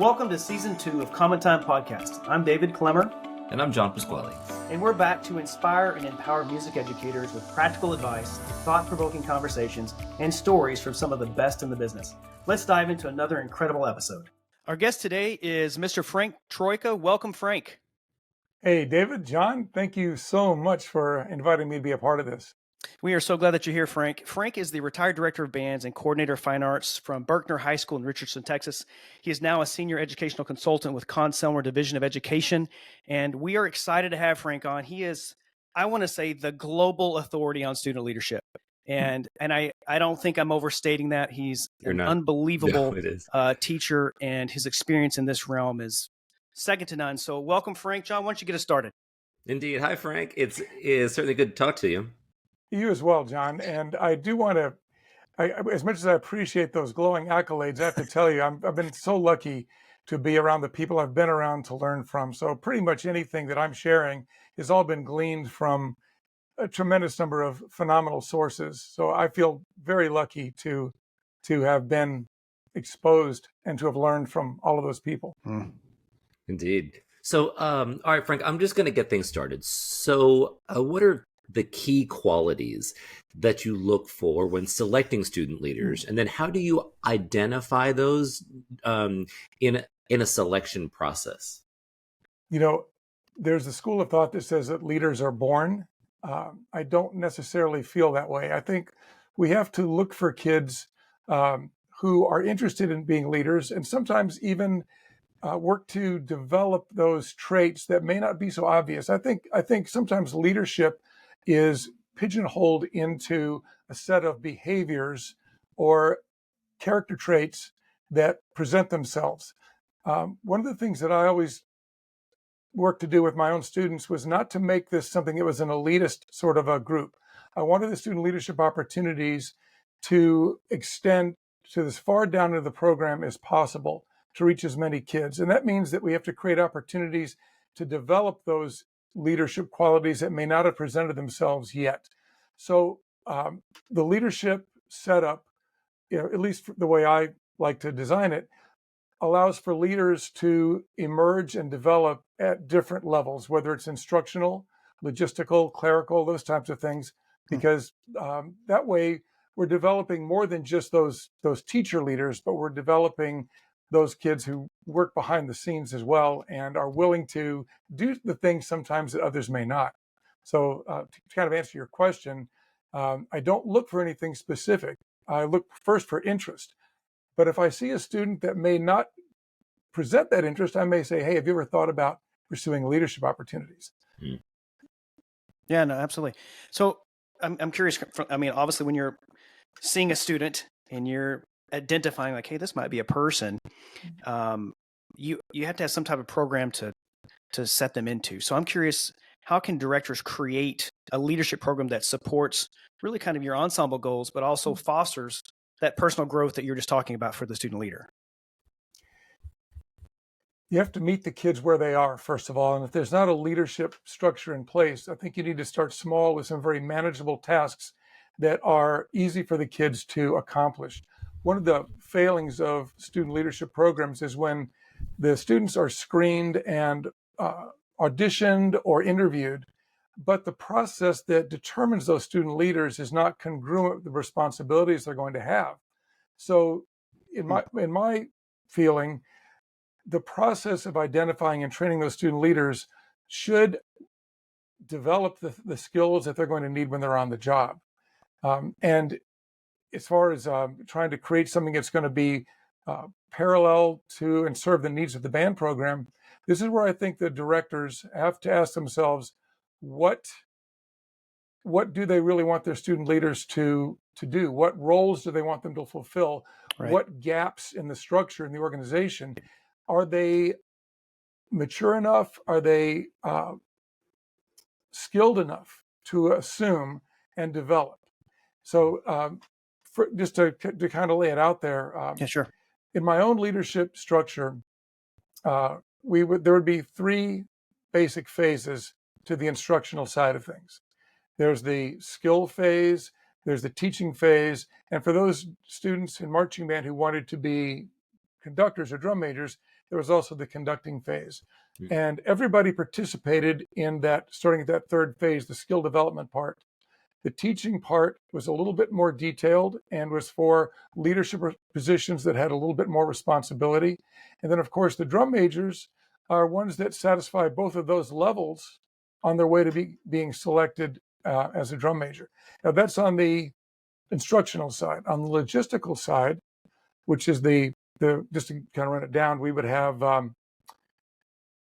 Welcome to Season 2 of Common Time Podcast. I'm David Clemmer. And I'm John Pasquale. And we're back to inspire and empower music educators with practical advice, thought-provoking conversations, and stories from some of the best in the business. Let's dive into another incredible episode. Our guest today is Mr. Frank Troyka. Welcome, Frank. Hey, David, John, thank you so much for inviting me to be a part of this. We are so glad that you're here, Frank. Frank is the retired director of bands and coordinator of fine arts from Berkner High School in Richardson, Texas. He is now a senior educational consultant with Conn-Selmer Division of Education, and we are excited to have Frank on. He is, I want to say, the global authority on student leadership. And I don't think I'm overstating that. He's an unbelievable teacher, and his experience in this realm is second to none. So welcome, Frank. John, why don't you get us started? Indeed. Hi, Frank. It's certainly good to talk to you. You as well, John. And I do want to, as much as I appreciate those glowing accolades, I have to tell you, I've been so lucky to be around the people I've been around to learn from. So pretty much anything that I'm sharing has all been gleaned from a tremendous number of phenomenal sources. So I feel very lucky to have been exposed and to have learned from all of those people. Indeed. So, all right, Frank, I'm just going to get things started. So what are the key qualities that you look for when selecting student leaders? And then how do you identify those in a selection process? You know, there's a school of thought that says that leaders are born. I don't necessarily feel that way. I think we have to look for kids who are interested in being leaders and sometimes even work to develop those traits that may not be so obvious. I think sometimes leadership is pigeonholed into a set of behaviors or character traits that present themselves. One of the things that I always worked to do with my own students was not to make this something that was an elitist sort of a group. I wanted the student leadership opportunities to extend to as far down into the program as possible to reach as many kids. And that means that we have to create opportunities to develop those leadership qualities that may not have presented themselves yet. So the leadership setup, at least the way I like to design it, allows for leaders to emerge and develop at different levels, whether it's instructional, logistical, clerical, those types of things, because that way we're developing more than just those teacher leaders, but we're developing those kids who work behind the scenes as well and are willing to do the things sometimes that others may not. So to kind of answer your question, I don't look for anything specific. I look first for interest. But if I see a student that may not present that interest, I may say, hey, have you ever thought about pursuing leadership opportunities? Yeah, no, absolutely. So I'm curious. I mean, obviously, when you're seeing a student and you're identifying like, hey, this might be a person, you have to have some type of program to set them into. So I'm curious, how can directors create a leadership program that supports really kind of your ensemble goals, but also fosters that personal growth that you're just talking about for the student leader? You have to meet the kids where they are, first of all. And if there's not a leadership structure in place, I think you need to start small with some very manageable tasks that are easy for the kids to accomplish. One of the failings of student leadership programs is when the students are screened and auditioned or interviewed, but the process that determines those student leaders is not congruent with the responsibilities they're going to have. So in my feeling, the process of identifying and training those student leaders should develop the skills that they're going to need when they're on the job. And as far as trying to create something that's going to be parallel to and serve the needs of the band program, this is where I think the directors have to ask themselves, what do they really want their student leaders to do? What roles do they want them to fulfill? Right. What gaps in the structure in the organization? Are they mature enough? Are they skilled enough to assume and develop? So just to kind of lay it out there, yeah, sure. In my own leadership structure, there would be three basic phases to the instructional side of things. There's the skill phase, there's the teaching phase, and for those students in marching band who wanted to be conductors or drum majors, there was also the conducting phase. Mm. And everybody participated in that, starting at that third phase, the skill development part. The teaching part was a little bit more detailed and was for leadership positions that had a little bit more responsibility. And then, of course, the drum majors are ones that satisfy both of those levels on their way to being selected as a drum major. Now, that's on the instructional side. On the logistical side, which is the just to kind of run it down, we would have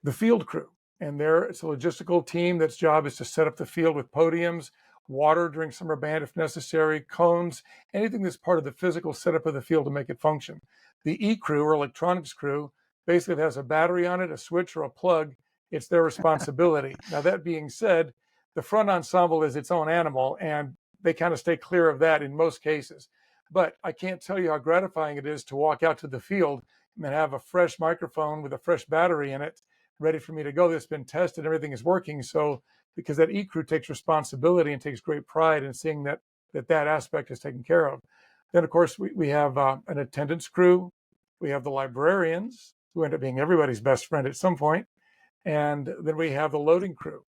the field crew. And there, it's a logistical team that's job is to set up the field with podiums, water during summer band if necessary, cones, anything that's part of the physical setup of the field to make it function. The E crew or electronics crew basically has a battery on it, a switch, or a plug. It's their responsibility. Now, that being said, the front ensemble is its own animal, and they kind of stay clear of that in most cases. But I can't tell you how gratifying it is to walk out to the field and have a fresh microphone with a fresh battery in it ready for me to go, that's been tested, everything is working. So because that E crew takes responsibility and takes great pride in seeing that aspect is taken care of. Then, of course, we have an attendance crew. We have the librarians, who end up being everybody's best friend at some point. And then we have the loading crew.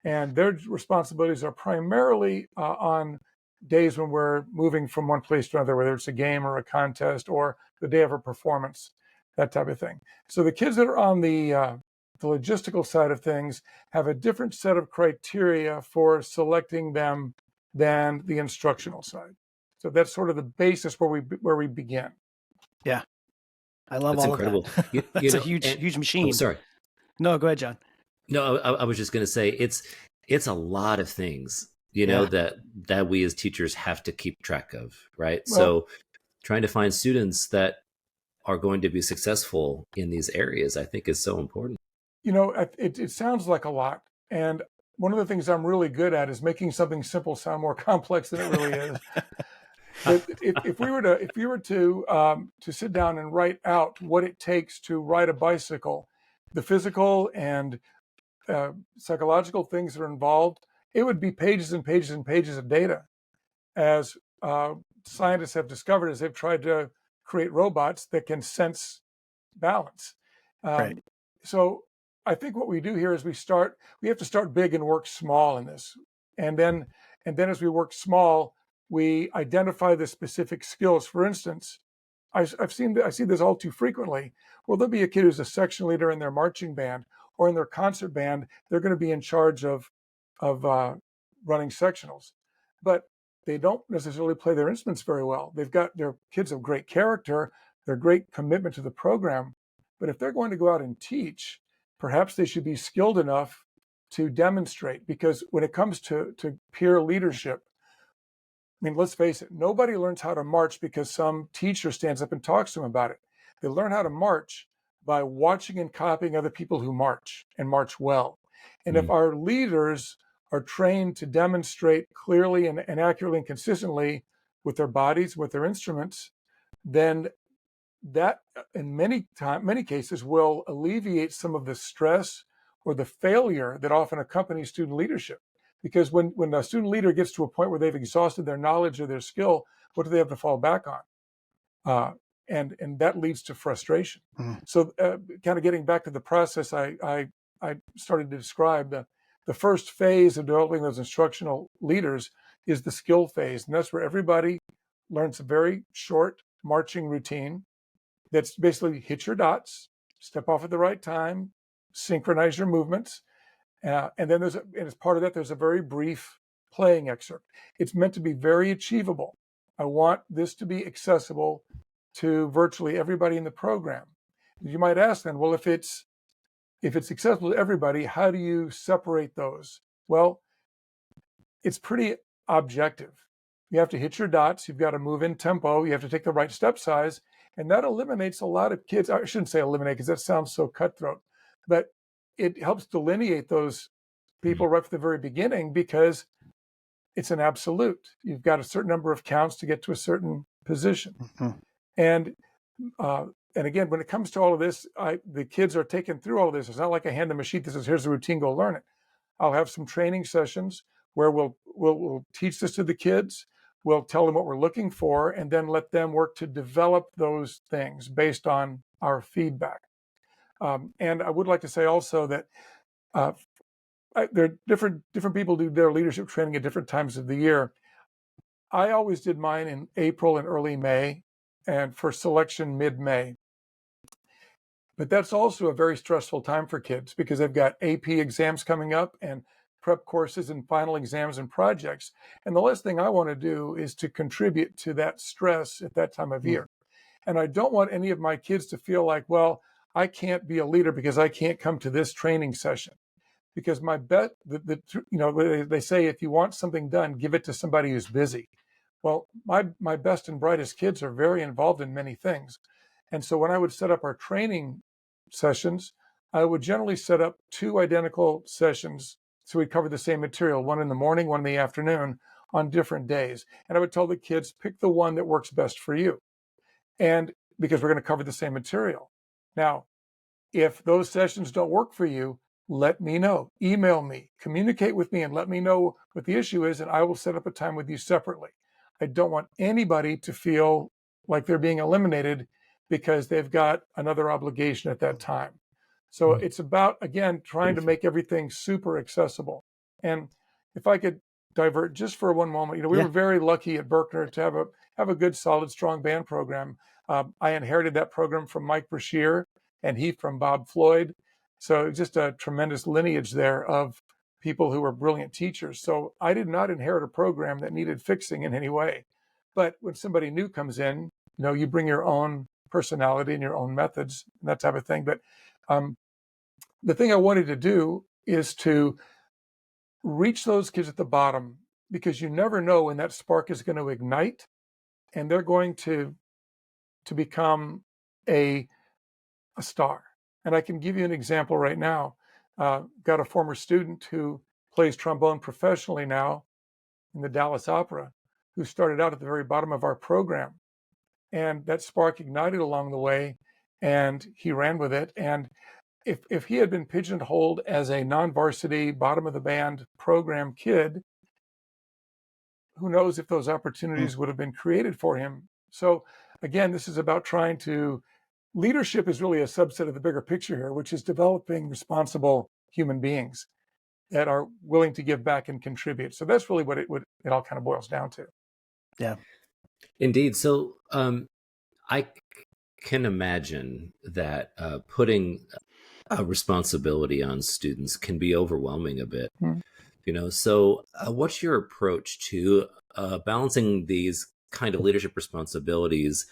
And their responsibilities are primarily on days when we're moving from one place to another, whether it's a game or a contest or the day of a performance, that type of thing. So the kids that are on the logistical side of things have a different set of criteria for selecting them than the instructional side. So that's sort of the basis where we begin. Yeah, I love That's all of incredible. that. That's a huge machine. Oh, sorry. No, go ahead, John. No, I was just going to say it's a lot of things, Yeah. that we as teachers have to keep track of, right? Well, So trying to find students that are going to be successful in these areas, I think is so important. it sounds like a lot. And one of the things I'm really good at is making something simple sound more complex than it really is. But if we were to sit down and write out what it takes to ride a bicycle, the physical and psychological things that are involved, it would be pages and pages and pages of data. As scientists have discovered, as they've tried to create robots that can sense balance. Right. So I think what we do here is we have to start big and work small in this. And then as we work small, we identify the specific skills. For instance, I see this all too frequently. Well, there'll be a kid who's a section leader in their marching band or in their concert band. They're going to be in charge of running sectionals, but they don't necessarily play their instruments very well. They're kids of great character, they're great commitment to the program. But if they're going to go out and teach, perhaps they should be skilled enough to demonstrate. Because when it comes to peer leadership, I mean, let's face it, nobody learns how to march because some teacher stands up and talks to them about it. They learn how to march by watching and copying other people who march and march well. And if our leaders are trained to demonstrate clearly and accurately and consistently with their bodies, with their instruments, then that in many cases will alleviate some of the stress or the failure that often accompanies student leadership. Because when a student leader gets to a point where they've exhausted their knowledge or their skill, what do they have to fall back on? And that leads to frustration. So kind of getting back to the process I started to describe, the first phase of developing those instructional leaders is the skill phase. And that's where everybody learns a very short marching routine that's basically hit your dots, step off at the right time, synchronize your movements. And then and as part of that, there's a very brief playing excerpt. It's meant to be very achievable. I want this to be accessible to virtually everybody in the program. You might ask then, well, if it's accessible to everybody, how do you separate those? Well, it's pretty objective. You have to hit your dots. You've got to move in tempo. You have to take the right step size. And that eliminates a lot of kids. I shouldn't say eliminate because that sounds so cutthroat, but it helps delineate those people right from the very beginning because it's an absolute. You've got a certain number of counts to get to a certain position. And again, when it comes to all of this, the kids are taken through all of this. It's not like I hand them a sheet that says, here's the routine, go learn it. I'll have some training sessions where we'll teach this to the kids. We'll tell them what we're looking for and then let them work to develop those things based on our feedback. And I would like to say also that uh, there are different people do their leadership training at different times of the year. I always did mine in April and early May, and for selection mid-May. But that's also a very stressful time for kids because they've got AP exams coming up and prep courses and final exams and projects. And the last thing I want to do is to contribute to that stress at that time of Mm. year. And I don't want any of my kids to feel like, well, I can't be a leader because I can't come to this training session. Because my bet, they say if you want something done, give it to somebody who's busy. Well, my best and brightest kids are very involved in many things. And so when I would set up our training sessions, I would generally set up two identical sessions so we cover the same material, one in the morning, one in the afternoon on different days. And I would tell the kids, pick the one that works best for you. And because we're going to cover the same material. Now, if those sessions don't work for you, let me know. Email me, communicate with me, and let me know what the issue is, and I will set up a time with you separately. I don't want anybody to feel like they're being eliminated because they've got another obligation at that time. So it's about, again, trying to make everything super accessible. And if I could divert just for one moment, we were very lucky at Berkner to have a good, solid, strong band program. I inherited that program from Mike Brashear and he from Bob Floyd. So just a tremendous lineage there of people who were brilliant teachers. So I did not inherit a program that needed fixing in any way. But when somebody new comes in, you bring your own personality and your own methods and that type of thing. But the thing I wanted to do is to reach those kids at the bottom because you never know when that spark is going to ignite and they're going to become a star. And I can give you an example right now. Got a former student who plays trombone professionally now in the Dallas Opera, who started out at the very bottom of our program. And that spark ignited along the way, and he ran with it. And if he had been pigeonholed as a non-varsity, bottom of the band program kid, who knows if those opportunities would have been created for him. So again, this is about trying to leadership is really a subset of the bigger picture here, which is developing responsible human beings that are willing to give back and contribute. So that's really what it all kind of boils down to. Yeah. Indeed. So I can imagine that putting a responsibility on students can be overwhelming a bit. So what's your approach to balancing these kind of leadership responsibilities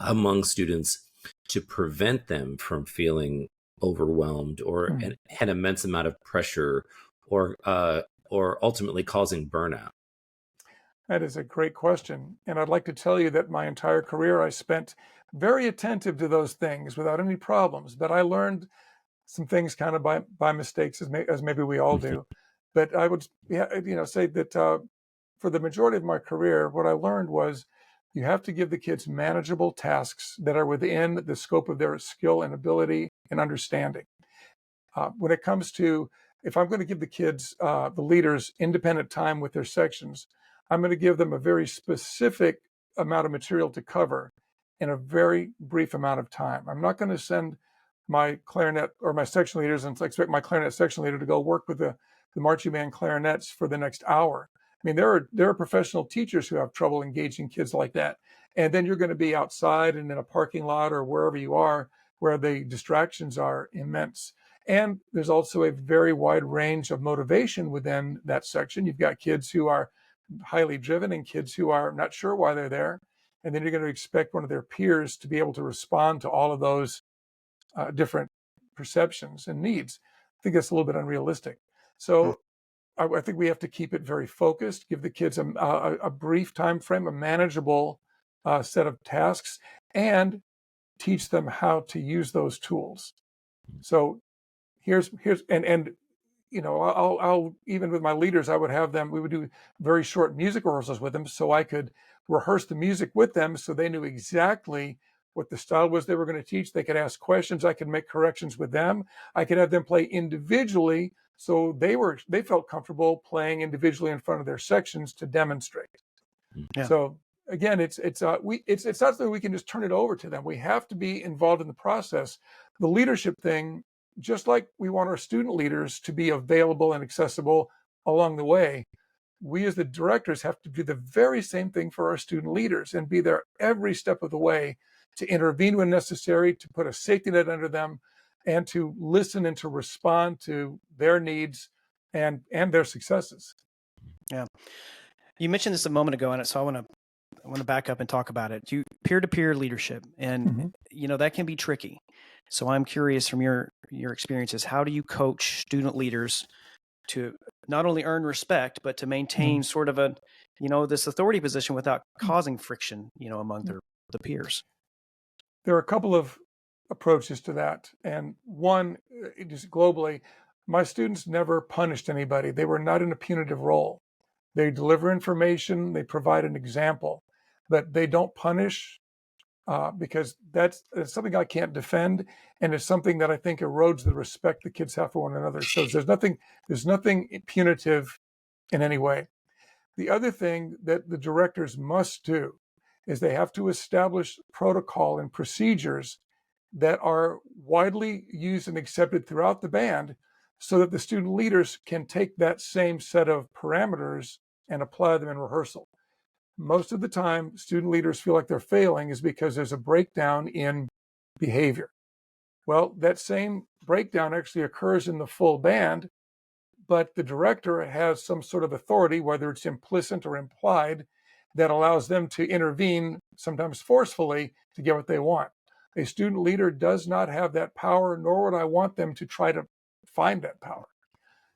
among students to prevent them from feeling overwhelmed or an immense amount of pressure or ultimately causing burnout? That is a great question. And I'd like to tell you that my entire career I spent very attentive to those things without any problems. But I learned some things kind of by mistakes, as maybe we all do. But I would say that for the majority of my career, what I learned was you have to give the kids manageable tasks that are within the scope of their skill and ability and understanding. When it comes to, if I'm going to give the kids, the leaders, independent time with their sections, I'm going to give them a very specific amount of material to cover in a very brief amount of time. I'm not going to send my clarinet or my section leaders and expect my clarinet section leader to go work with the marching band clarinets for the next hour. I mean, there are professional teachers who have trouble engaging kids like that. And then you're going to be outside and in a parking lot or wherever you are, where the distractions are immense. And there's also a very wide range of motivation within that section. You've got kids who are highly driven and kids who are not sure why they're there. And then you're going to expect one of their peers to be able to respond to all of those different perceptions and needs. I think that's a little bit unrealistic. So I think we have to keep it very focused, give the kids a brief time frame, a manageable set of tasks, and teach them how to use those tools. So here's and I'll even with my leaders, I would have them, we would do very short music rehearsals with them so I could rehearse the music with them so they knew exactly what the style was they were going to teach. They could ask questions. I could make corrections with them. I could have them play individually so they felt comfortable playing individually in front of their sections to demonstrate. Yeah. So again, it's not something we can just turn it over to them. We have to be involved in the process. the leadership thing, just like we want our student leaders to be available and accessible along the way, we as the directors have to do the very same thing for our student leaders and be there every step of the way to intervene when necessary, to put a safety net under them, and to listen and to respond to their needs and their successes. Yeah. You mentioned this a moment ago, and so I want to back up and talk about it. You peer-to-peer leadership, and Mm-hmm. that can be tricky. So I'm curious from your experiences, how do you coach student leaders to not only earn respect, but to maintain sort of a, this authority position without causing friction, among the peers? There are a couple of approaches to that. And one, just globally, my students never punished anybody. They were not in a punitive role. They deliver information, they provide an example, but they don't punish because that's something I can't defend. And it's something that I think erodes the respect the kids have for one another. So there's nothing punitive in any way. The other thing that the directors must do is they have to establish protocol and procedures that are widely used and accepted throughout the band so that the student leaders can take that same set of parameters and apply them in rehearsal. Most of the time, student leaders feel like they're failing is because there's a breakdown in behavior. Well, that same breakdown actually occurs in the full band, but the director has some sort of authority, whether it's implicit or implied, that allows them to intervene, sometimes forcefully, to get what they want. A student leader does not have that power, nor would I want them to try to find that power.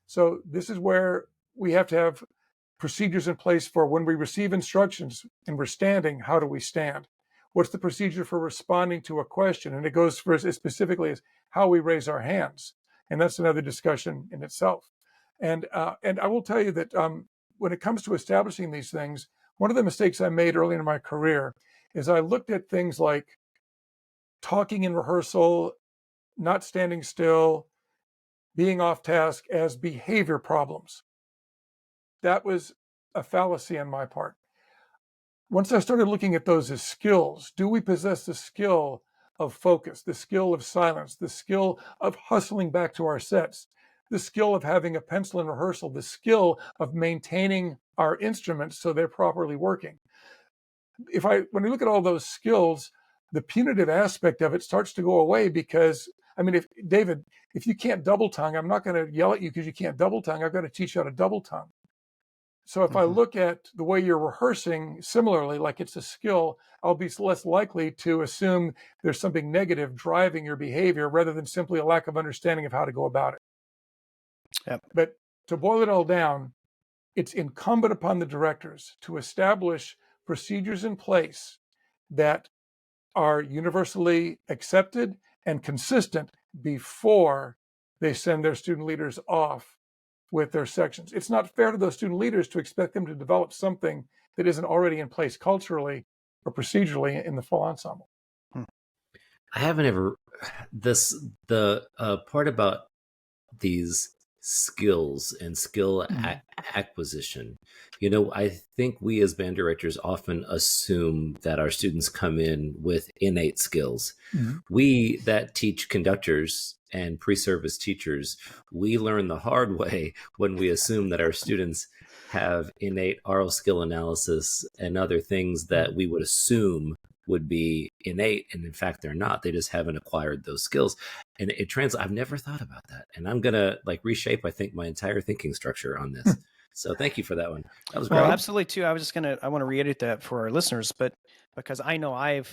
So this is where we have to have procedures in place for when we receive instructions and we're standing, how do we stand? What's the procedure for responding to a question? And it goes for as specifically as how we raise our hands. And that's another discussion in itself. And I will tell you that when it comes to establishing these things, one of the mistakes I made early in my career is I looked at things like talking in rehearsal, not standing still, being off task as behavior problems. That was a fallacy on my part. Once I started looking at those as skills, do we possess the skill of focus, the skill of silence, the skill of hustling back to our sets, the skill of having a pencil in rehearsal, the skill of maintaining our instruments so they're properly working? When we look at all those skills, the punitive aspect of it starts to go away because, I mean, if you can't double tongue, I'm not going to yell at you because you can't double tongue. I've got to teach you how to double tongue. So if I look at the way you're rehearsing similarly, like it's a skill, I'll be less likely to assume there's something negative driving your behavior rather than simply a lack of understanding of how to go about it. Yep. But to boil it all down, it's incumbent upon the directors to establish procedures in place that are universally accepted and consistent before they send their student leaders off with their sections. It's not fair to those student leaders to expect them to develop something that isn't already in place culturally or procedurally in the full ensemble. I haven't ever the part about these skills and skill acquisition. I think we as band directors often assume that our students come in with innate skills. We that teach conductors and pre-service teachers, we learn the hard way when we assume that our students have innate aural skill analysis and other things that we would assume would be innate, and in fact they're not. They just haven't acquired those skills, and it translates. I've never thought about that, and I'm gonna reshape, I think, my entire thinking structure on this. So thank you for that one. That was great. Well, absolutely too. I want to reiterate that for our listeners, but because I know I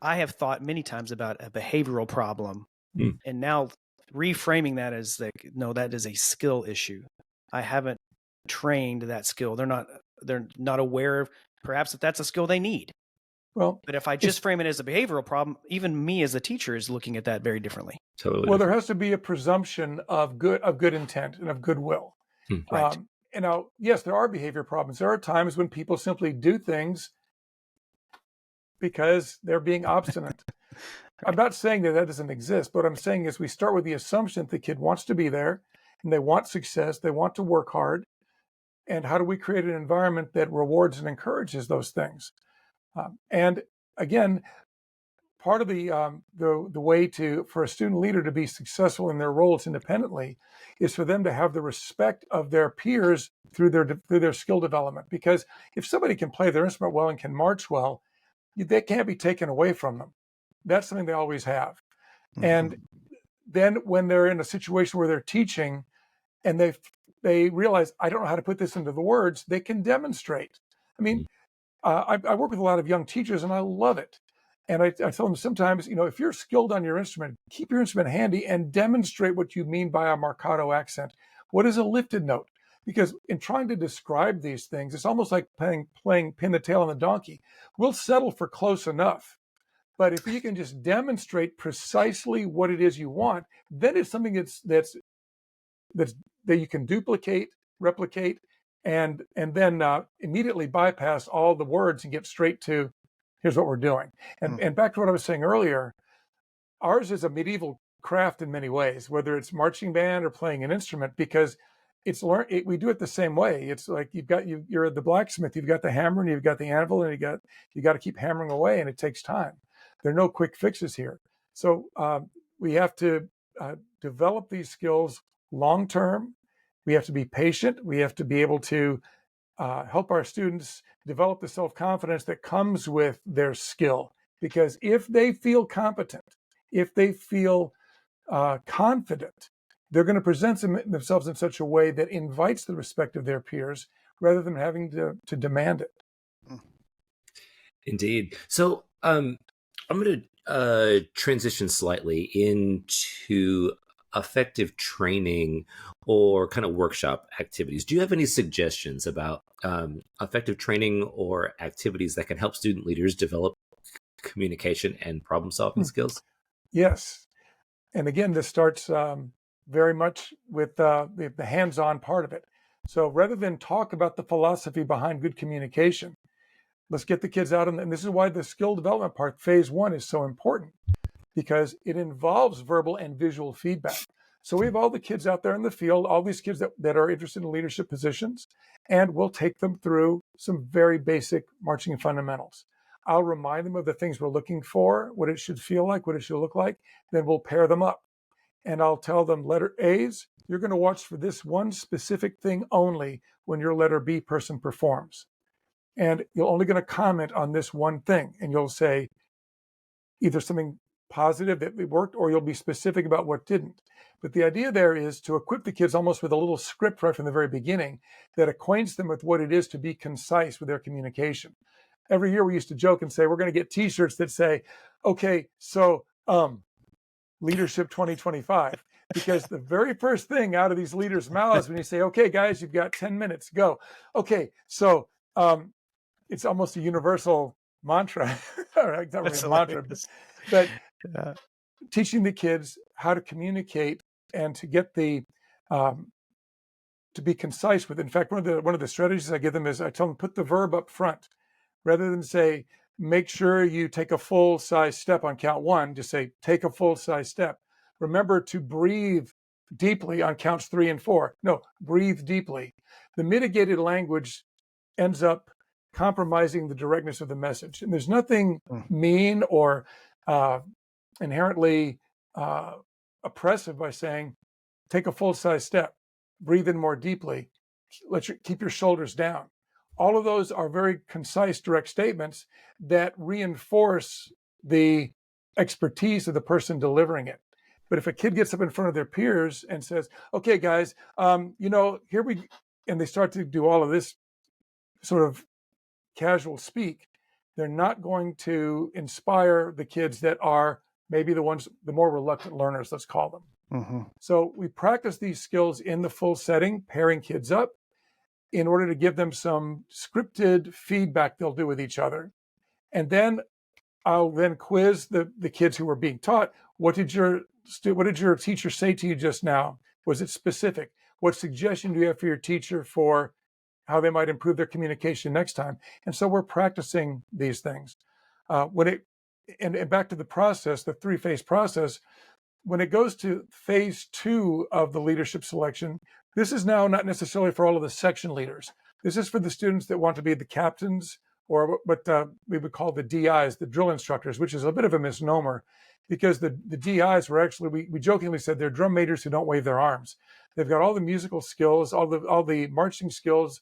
have thought many times about a behavioral problem, and now reframing that as no, that is a skill issue. I haven't trained that skill. They're not aware of perhaps that that's a skill they need. Well, but if I just frame it as a behavioral problem, even me as a teacher is looking at that very differently. Totally. Well, there has to be a presumption of good intent and of goodwill. Right. And now, yes, there are behavior problems. There are times when people simply do things because they're being obstinate. I'm not saying that doesn't exist, but what I'm saying is we start with the assumption that the kid wants to be there and they want success, they want to work hard. And how do we create an environment that rewards and encourages those things? And again, part of the way for a student leader to be successful in their roles independently is for them to have the respect of their peers through their skill development. Because if somebody can play their instrument well and can march well, they can't be taken away from them. That's something they always have. And then when they're in a situation where they're teaching and they realize, I don't know how to put this into the words, they can demonstrate. I mean, I work with a lot of young teachers and I love it. And I tell them sometimes, if you're skilled on your instrument, keep your instrument handy and demonstrate what you mean by a marcato accent. What is a lifted note? Because in trying to describe these things, it's almost like playing pin the tail on the donkey. We'll settle for close enough. But if you can just demonstrate precisely what it is you want, then it's something that you can duplicate, replicate, and then immediately bypass all the words and get straight to, here's what we're doing. And back to what I was saying earlier, ours is a medieval craft in many ways, whether it's marching band or playing an instrument, because we do it the same way. It's like you're the blacksmith, you've got the hammer and you've got the anvil, and you got to keep hammering away, and it takes time. There are no quick fixes here. So we have to develop these skills long term. We have to be patient. We have to be able to help our students develop the self-confidence that comes with their skill. Because if they feel competent, if they feel confident, they're going to present themselves in such a way that invites the respect of their peers rather than having to demand it. Indeed. So I'm going to transition slightly into effective training or kind of workshop activities. Do you have any suggestions about effective training or activities that can help student leaders develop communication and problem-solving skills? Yes. And again, this starts very much with the hands-on part of it. So rather than talk about the philosophy behind good communication, let's get the kids out. And this is why the skill development part, phase one, is so important, because it involves verbal and visual feedback. So we have all the kids out there in the field, all these kids that are interested in leadership positions, and we'll take them through some very basic marching fundamentals. I'll remind them of the things we're looking for, what it should feel like, what it should look like. Then we'll pair them up. And I'll tell them, letter A's, you're going to watch for this one specific thing only when your letter B person performs. And you're only going to comment on this one thing. And you'll say either something positive that worked, or you'll be specific about what didn't. But the idea there is to equip the kids almost with a little script right from the very beginning that acquaints them with what it is to be concise with their communication. Every year we used to joke and say, we're going to get t-shirts that say, okay, so leadership 2025, because the very first thing out of these leaders' mouths when you say, okay, guys, you've got 10 minutes, go. Okay, so it's almost a universal mantra. Not really a mantra, but teaching the kids how to communicate and to get to be concise with it. In fact, one of the strategies I give them is I tell them, put the verb up front. Rather than say, make sure you take a full-size step on count one, just say, take a full-size step. Remember to breathe deeply on counts 3 and 4. No, breathe deeply. The mitigated language ends up compromising the directness of the message. And there's nothing mean or inherently oppressive by saying, take a full-size step, breathe in more deeply, keep your shoulders down. All of those are very concise, direct statements that reinforce the expertise of the person delivering it. But if a kid gets up in front of their peers and says, okay, guys, here we, and they start to do all of this sort of casual speak, they're not going to inspire the kids that are maybe the more reluctant learners, let's call them. So we practice these skills in the full setting, pairing kids up, in order to give them some scripted feedback they'll do with each other. And then I'll then quiz the kids who were being taught. What did your teacher say to you just now? Was it specific? What suggestion do you have for your teacher for how they might improve their communication next time? And so we're practicing these things. And back to the process, the 3-phase process, when it goes to phase 2 of the leadership selection, this is now not necessarily for all of the section leaders. This is for the students that want to be the captains or what we would call the DIs, the drill instructors, which is a bit of a misnomer because the DIs were actually, we jokingly said they're drum majors who don't wave their arms. They've got all the musical skills, all the marching skills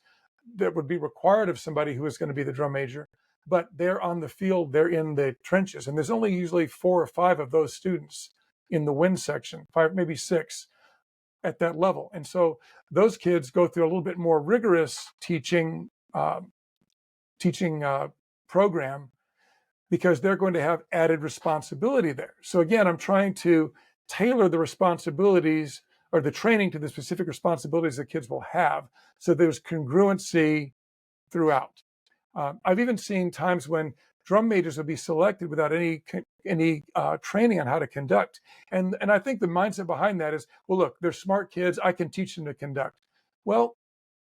that would be required of somebody who is going to be the drum major, but they're on the field, they're in the trenches. And there's only usually 4 or 5 of those students in the wind section, 5, maybe 6 at that level. And so those kids go through a little bit more rigorous teaching program because they're going to have added responsibility there. So again, I'm trying to tailor the responsibilities or the training to the specific responsibilities that kids will have, so there's congruency throughout. I've even seen times when drum majors will be selected without any training on how to conduct, and I think the mindset behind that is, well, look, they're smart kids, I can teach them to conduct. Well,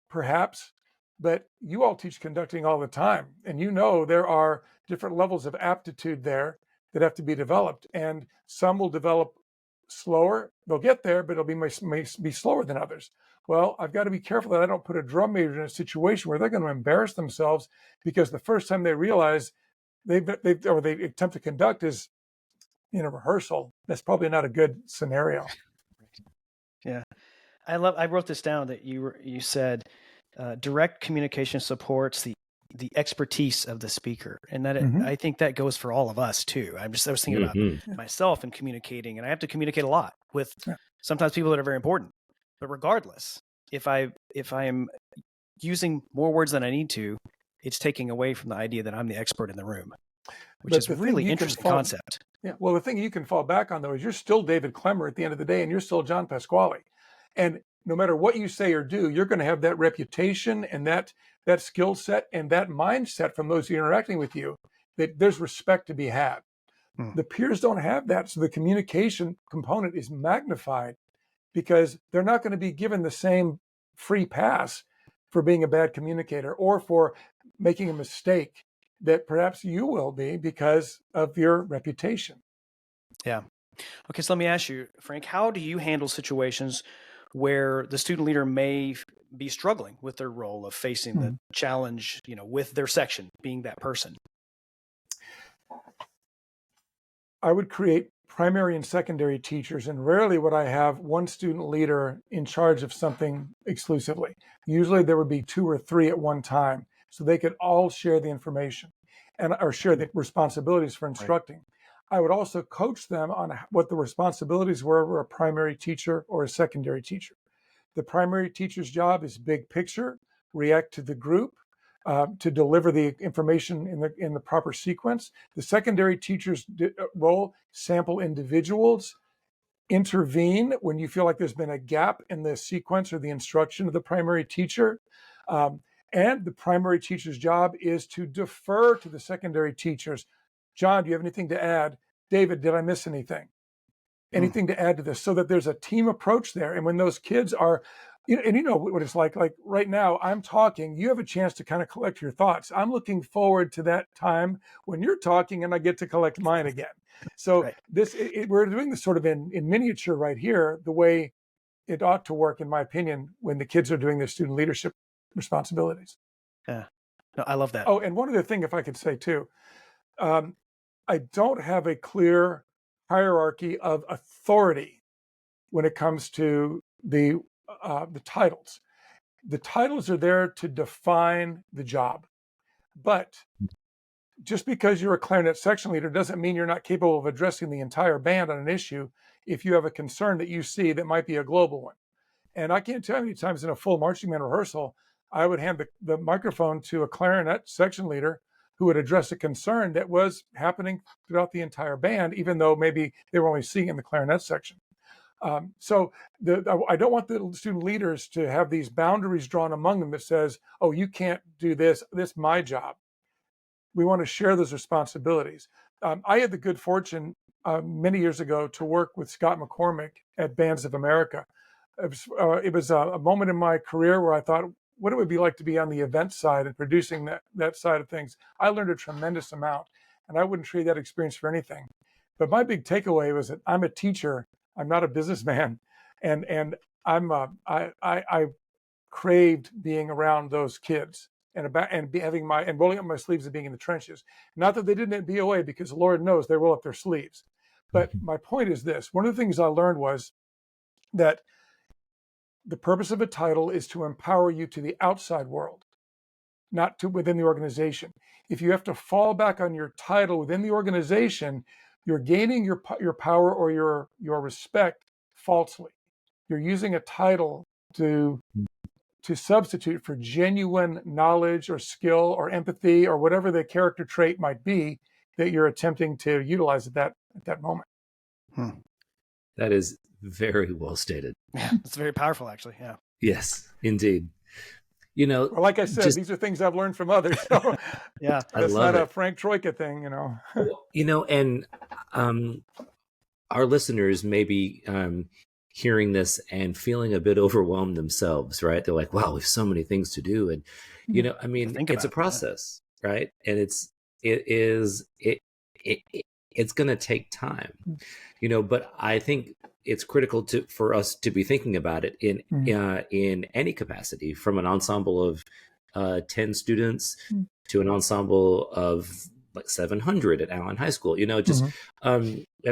perhaps, but you all teach conducting all the time, and you know there are different levels of aptitude there that have to be developed, and some will develop slower. They'll get there, but it'll may be slower than others. Well, I've got to be careful that I don't put a drum major in a situation where they're going to embarrass themselves because the first time they realize they attempt to conduct is in a rehearsal. That's probably not a good scenario. Yeah, I wrote this down that you said direct communication supports the expertise of the speaker, and that I think that goes for all of us too. I was thinking about myself and communicating, and I have to communicate a lot with sometimes people that are very important. But regardless, if I am using more words than I need to, it's taking away from the idea that I'm the expert in the room, which is a really interesting concept. Yeah. Well, the thing you can fall back on though is you're still David Clemmer at the end of the day, and you're still John Pasquale, and no matter what you say or do, you're going to have that reputation and that skill set and that mindset from those interacting with you, that there's respect to be had. The peers don't have that. So the communication component is magnified because they're not going to be given the same free pass for being a bad communicator or for making a mistake that perhaps you will be because of your reputation. Yeah. Okay. So let me ask you, Frank, how do you handle situations where the student leader may be struggling with their role of facing the challenge, with their section, being that person? I would create primary and secondary teachers, and rarely would I have one student leader in charge of something exclusively. Usually there would be 2 or 3 at one time, so they could all share the information or share the responsibilities for instructing. Right. I would also coach them on what the responsibilities were of a primary teacher or a secondary teacher. The primary teacher's job is big picture, react to the group, to deliver the information in the proper sequence. The secondary teacher's role, sample individuals, intervene when you feel like there's been a gap in the sequence or the instruction of the primary teacher. And the primary teacher's job is to defer to the secondary teachers. John, do you have anything to add? David, did I miss anything? Anything to add to this, so that there's a team approach there. And when those kids are, and you know what it's like right now, I'm talking, you have a chance to kind of collect your thoughts. I'm looking forward to that time when you're talking and I get to collect mine again. So we're doing this sort of in miniature right here, the way it ought to work, in my opinion, when the kids are doing their student leadership responsibilities. Yeah, no, I love that. Oh, and one other thing, if I could say too, I don't have a clear hierarchy of authority when it comes to the titles. The titles are there to define the job, but just because you're a clarinet section leader doesn't mean you're not capable of addressing the entire band on an issue if you have a concern that you see that might be a global one. And I can't tell you how many times in a full marching band rehearsal, I would hand the microphone to a clarinet section leader who would address a concern that was happening throughout the entire band, even though maybe they were only seeing in the clarinet section. So I don't want the student leaders to have these boundaries drawn among them that says, oh, you can't do this, this is my job. We want to share those responsibilities. I had the good fortune many years ago to work with Scott McCormick at Bands of America. It was a moment in my career where I thought, what it would be like to be on the event side and producing that side of things. I learned a tremendous amount, and I wouldn't trade that experience for anything. But my big takeaway was that I'm a teacher. I'm not a businessman, and I craved being around those kids and rolling up my sleeves and being in the trenches. Not that they didn't at BOA, because Lord knows they roll up their sleeves. But my point is this: one of the things I learned was that the purpose of a title is to empower you to the outside world, not to within the organization. If you have to fall back on your title within the organization, you're gaining your power or your respect falsely. You're using a title to substitute for genuine knowledge or skill or empathy or whatever the character trait might be that you're attempting to utilize at that moment. That is very well stated. Yeah, it's very powerful, actually. Yeah. Yes, indeed. You know, well, like I said, these are things I've learned from others. So yeah, that's not a Frank Troyka thing, you know. You know, and our listeners may be hearing this and feeling a bit overwhelmed themselves, right? They're like, wow, we have so many things to do. And, you know, I mean, it's a process, right? And it's going to take time, you know, but I think it's critical for us to be thinking about it in any capacity, from an ensemble of 10 students to an ensemble of like 700 at Allen High School. You know, just I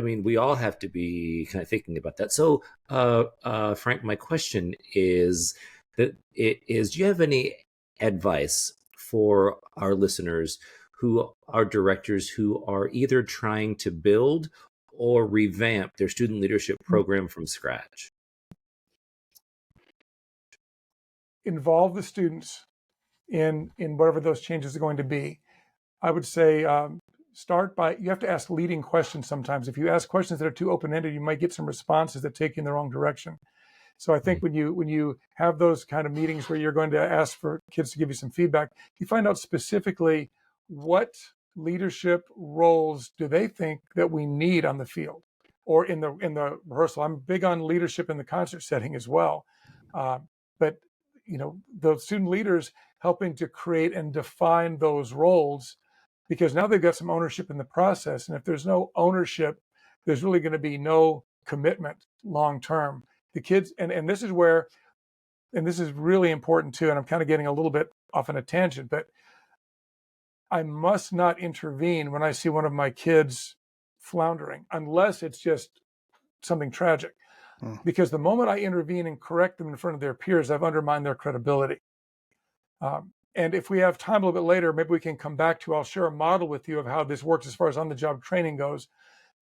mean, we all have to be kind of thinking about that. So, Frank, my question is do you have any advice for our listeners who are directors who are either trying to build or revamp their student leadership program from scratch? Involve the students in whatever those changes are going to be. I would say you have to ask leading questions sometimes. If you ask questions that are too open-ended, you might get some responses that take you in the wrong direction. So I think when you have those kind of meetings where you're going to ask for kids to give you some feedback, you find out specifically what leadership roles do they think that we need on the field or in the rehearsal. I'm big on leadership in the concert setting as well. But you know, the student leaders helping to create and define those roles, because now they've got some ownership in the process. And if there's no ownership, there's really going to be no commitment long term. The kids, and this is where, and this is really important too, and I'm kind of getting a little bit off on a tangent, but I must not intervene when I see one of my kids floundering, unless it's just something tragic. Because the moment I intervene and correct them in front of their peers, I've undermined their credibility. And if we have time a little bit later, maybe we can come back to, I'll share a model with you of how this works as far as on-the-job training goes.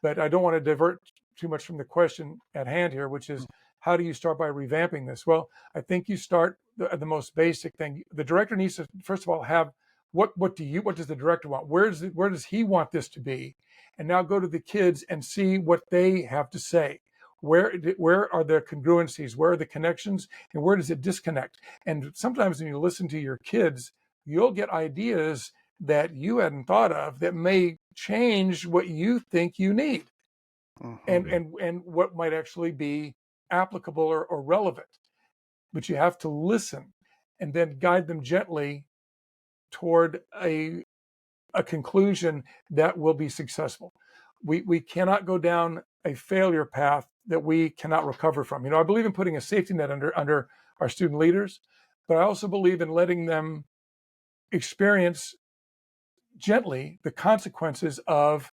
But I don't want to divert too much from the question at hand here, which is, how do you start by revamping this? Well, I think you start the most basic thing. The director needs to, first of all, have what does the director want? Where does he want this to be? And now go to the kids and see what they have to say. Where are the congruencies? Where are the connections? And where does it disconnect? And sometimes when you listen to your kids, you'll get ideas that you hadn't thought of that may change what you think you need, and what might actually be applicable or relevant. But you have to listen and then guide them gently toward a conclusion that will be successful. We cannot go down a failure path that we cannot recover from. You know, I believe in putting a safety net under our student leaders, but I also believe in letting them experience gently the consequences of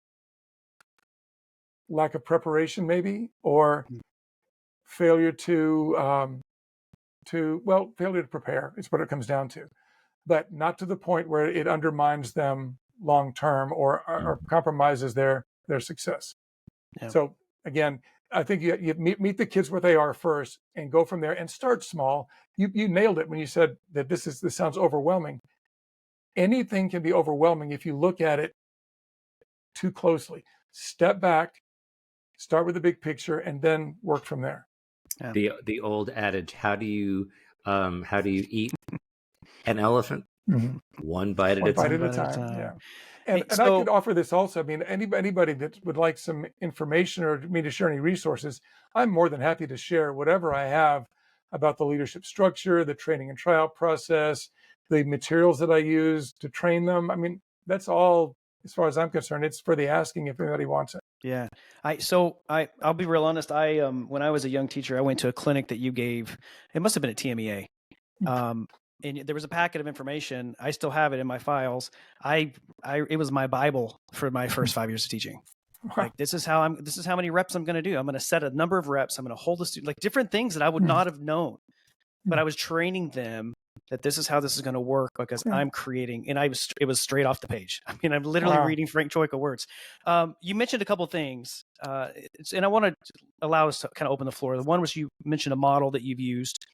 lack of preparation, maybe, or failure to prepare is what it comes down to, but not to the point where it undermines them long term or compromises their success. Yeah. So again, I think you meet the kids where they are first and go from there and start small. You nailed it when you said that this sounds overwhelming. Anything can be overwhelming if you look at it too closely. Step back, start with the big picture, and then work from there. Yeah. The old adage: how do you eat an elephant? One bite at a time. Yeah. And I could offer this also. I mean, anybody that would like some information or me to share any resources, I'm more than happy to share whatever I have about the leadership structure, the training and tryout process, the materials that I use to train them. I mean, that's all, as far as I'm concerned, it's for the asking if anybody wants it. Yeah. I'll be real honest. When I was a young teacher, I went to a clinic that you gave. It must have been at TMEA. and there was a packet of information. I still have it in my files. It was my Bible for my first 5 years of teaching. Like, this is how many reps I'm going to do. I'm going to set a number of reps. I'm going to hold the student, like different things that I would not have known, but I was training them that this is how this is going to work because I'm creating, and it was straight off the page. I mean, I'm literally reading Frank Troyka words. You mentioned a couple of things, and I want to allow us to kind of open the floor. The one was, you mentioned a model that you've used,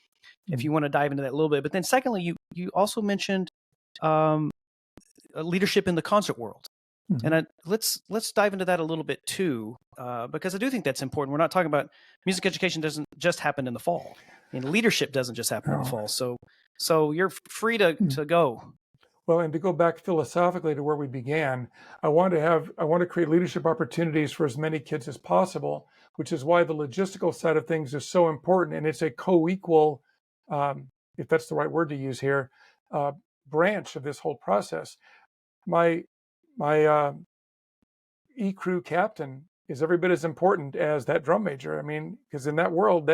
if you want to dive into that a little bit. But then secondly, you also mentioned leadership in the concert world. And let's dive into that a little bit too, because I do think that's important. We're not talking about music education doesn't just happen in the fall. And leadership doesn't just happen in the fall. So you're free to go. Well, and to go back philosophically to where we began, I want to create leadership opportunities for as many kids as possible, which is why the logistical side of things is so important. And it's a co-equal, if that's the right word to use here, branch of this whole process. My e-crew captain is every bit as important as that drum major. I mean, because in that world,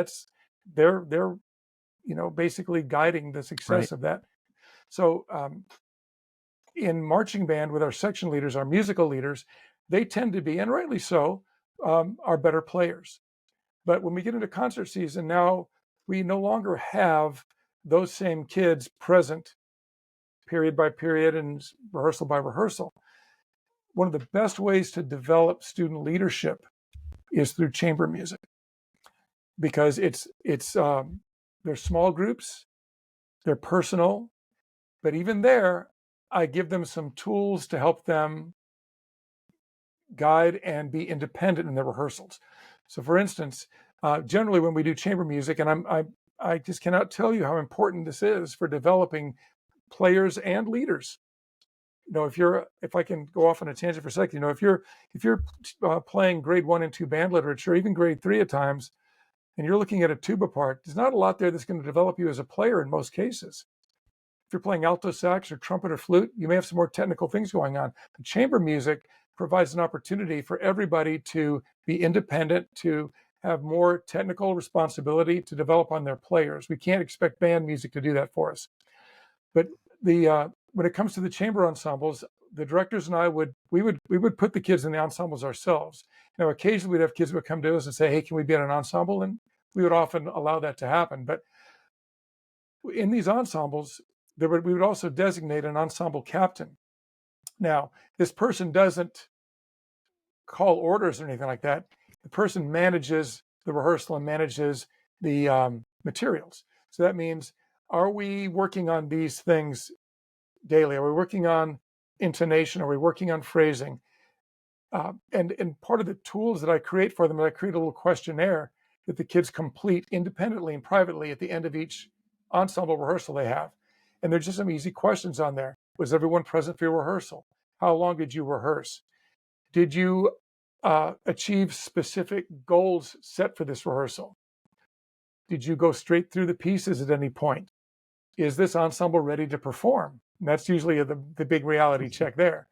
they're basically guiding the success of that. So in marching band with our section leaders, our musical leaders, they tend to be, and rightly so, are better players. But when we get into concert season now, we no longer have those same kids present period by period and rehearsal by rehearsal. One of the best ways to develop student leadership is through chamber music, because they're small groups, they're personal, but even there, I give them some tools to help them guide and be independent in their rehearsals. So, for instance, generally when we do chamber music, and I just cannot tell you how important this is for developing players and leaders. If I can go off on a tangent for a second, if you're playing grade 1 and 2 band literature, even grade 3 at times, and you're looking at a tuba part, there's not a lot there that's going to develop you as a player in most cases. If you're playing alto sax or trumpet or flute, you may have some more technical things going on. But chamber music provides an opportunity for everybody to be independent, to have more technical responsibility, to develop on their players. We can't expect band music to do that for us. But when it comes to the chamber ensembles, the directors and I would put the kids in the ensembles ourselves. Now, occasionally we'd have kids who would come to us and say, "Hey, can we be in an ensemble?" And we would often allow that to happen. But in these ensembles, we would also designate an ensemble captain. Now, this person doesn't call orders or anything like that. The person manages the rehearsal and manages the materials. So that means, are we working on these things daily? Are we working on intonation? Are we working on phrasing? And part of the tools that I create for them, I create a little questionnaire that the kids complete independently and privately at the end of each ensemble rehearsal they have. And there's just some easy questions on there. Was everyone present for your rehearsal? How long did you rehearse? Did you achieve specific goals set for this rehearsal? Did you go straight through the pieces at any point? Is this ensemble ready to perform? And that's usually the big reality check there.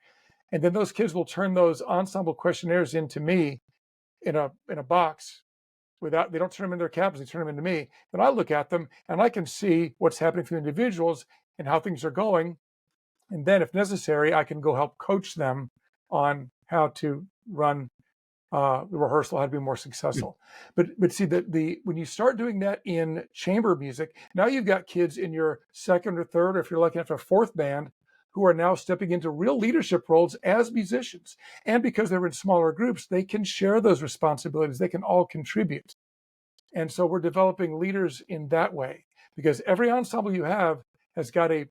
And then those kids will turn those ensemble questionnaires into me in a box. They don't turn them in their cabins, they turn them into me. Then I look at them and I can see what's happening for the individuals and how things are going. And then if necessary, I can go help coach them on how to run the rehearsal, how to be more successful. But see that when you start doing that in chamber music, now you've got kids in your second or third, or if you're lucky enough, a fourth band, who are now stepping into real leadership roles as musicians. And because they're in smaller groups, they can share those responsibilities. They can all contribute. And so we're developing leaders in that way, because every ensemble you have has got a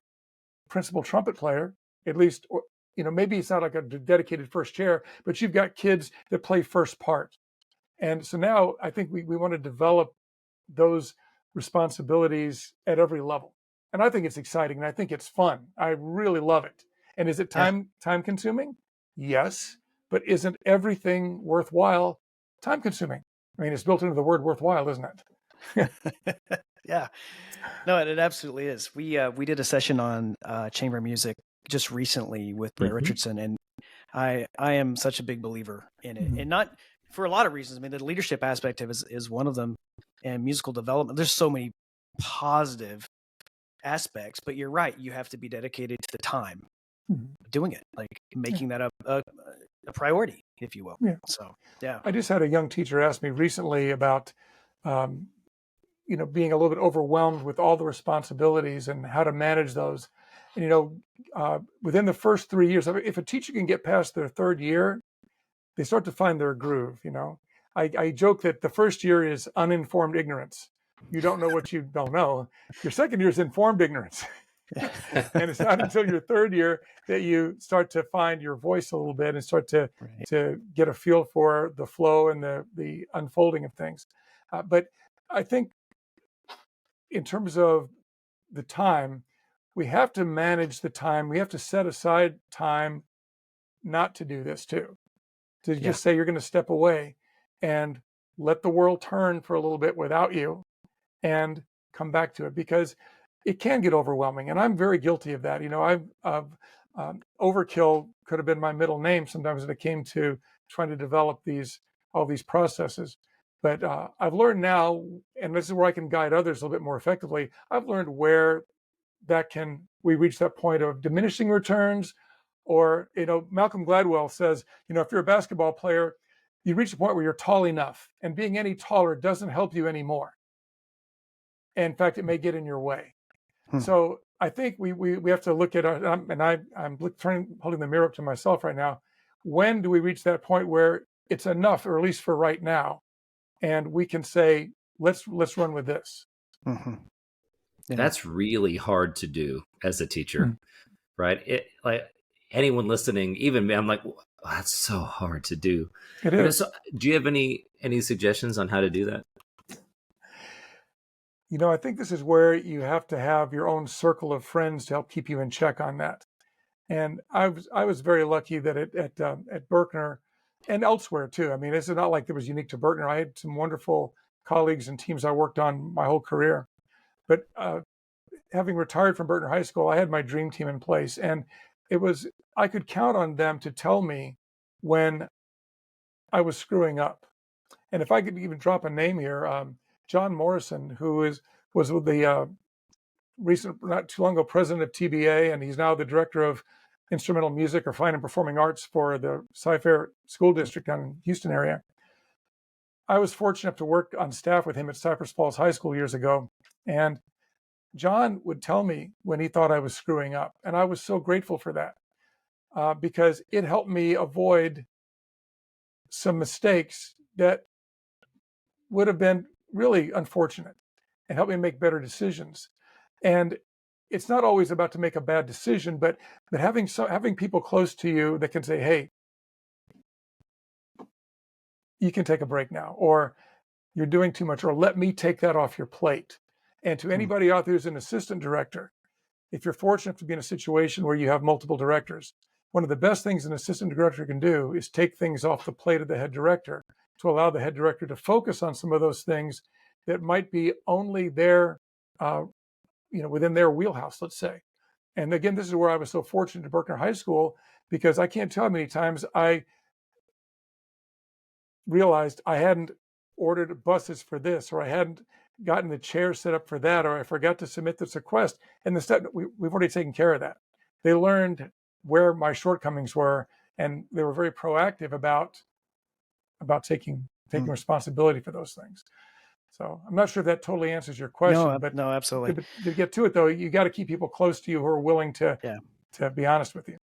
principal trumpet player, at least, or, maybe it's not like a dedicated first chair, but you've got kids that play first part. And so now I think we want to develop those responsibilities at every level. And I think it's exciting and I think it's fun. I really love it. And is it time consuming? Yes. But isn't everything worthwhile time consuming? I mean, it's built into the word worthwhile, isn't it? Yeah. No, it absolutely is. We did a session on chamber music just recently with Brett Richardson, and I am such a big believer in it, and not for a lot of reasons. I mean, the leadership aspect of it is one of them, and musical development. There's so many positive aspects, but you're right. You have to be dedicated to the time Mhm. doing it, like making that a priority, if you will. Yeah. So, yeah. I just had a young teacher ask me recently about, um, being a little bit overwhelmed with all the responsibilities and how to manage those. And, within the first 3 years, if a teacher can get past their third year, they start to find their groove. I joke that the first year is uninformed ignorance. You don't know what you don't know. Your second year is informed ignorance. And it's not until your third year that you start to find your voice a little bit and start to Right. to get a feel for the flow and the unfolding of things. But I think in terms of the time, we have to manage the time. We have to set aside time not to do this too. To Yeah. just say you're going to step away and let the world turn for a little bit without you and come back to it, because it can get overwhelming. And I'm very guilty of that. Overkill could have been my middle name sometimes when it came to trying to develop all these processes. But I've learned now, and this is where I can guide others a little bit more effectively. I've learned where we reach that point of diminishing returns, or Malcolm Gladwell says, if you're a basketball player, you reach a point where you're tall enough, and being any taller doesn't help you anymore. In fact, it may get in your way. Hmm. So I think we have to look at, I'm holding the mirror up to myself right now. When do we reach that point where it's enough, or at least for right now, and we can say, let's run with this? Mm-hmm. Yeah. That's really hard to do as a teacher, right? Like anyone listening, even me, I'm like, "Wow, that's so hard to do." It is. So do you have any suggestions on how to do that? I think this is where you have to have your own circle of friends to help keep you in check on that. And I was very lucky that at Berkner and elsewhere too. I mean, this is not like it was unique to Berkner. I had some wonderful colleagues and teams I worked on my whole career. But having retired from Berkner High School, I had my dream team in place, and I could count on them to tell me when I was screwing up. And if I could even drop a name here, John Morrison, was with the recent, not too long ago, president of TBA, and he's now the director of instrumental music or fine and performing arts for the Cy-Fair School District down in Houston area. I was fortunate enough to work on staff with him at Cypress Falls High School years ago, and John would tell me when he thought I was screwing up, and I was so grateful for that, because it helped me avoid some mistakes that would have been really unfortunate, and helped me make better decisions. And it's not always about to make a bad decision, but having people close to you that can say, "Hey, you can take a break now," or "You're doing too much," or "Let me take that off your plate." And to anybody out there who's an assistant director, if you're fortunate to be in a situation where you have multiple directors, one of the best things an assistant director can do is take things off the plate of the head director, to allow the head director to focus on some of those things that might be only within their wheelhouse, let's say. And again, this is where I was so fortunate at Berkner High School, because I can't tell how many times I realized I hadn't ordered buses for this, or I hadn't gotten the chair set up for that, or I forgot to submit this request. And we've already taken care of that. They learned where my shortcomings were, and they were very proactive about taking responsibility for those things. So I'm not sure if that totally answers your question, but No, absolutely. to get to it though, you got to keep people close to you who are willing to be honest with you.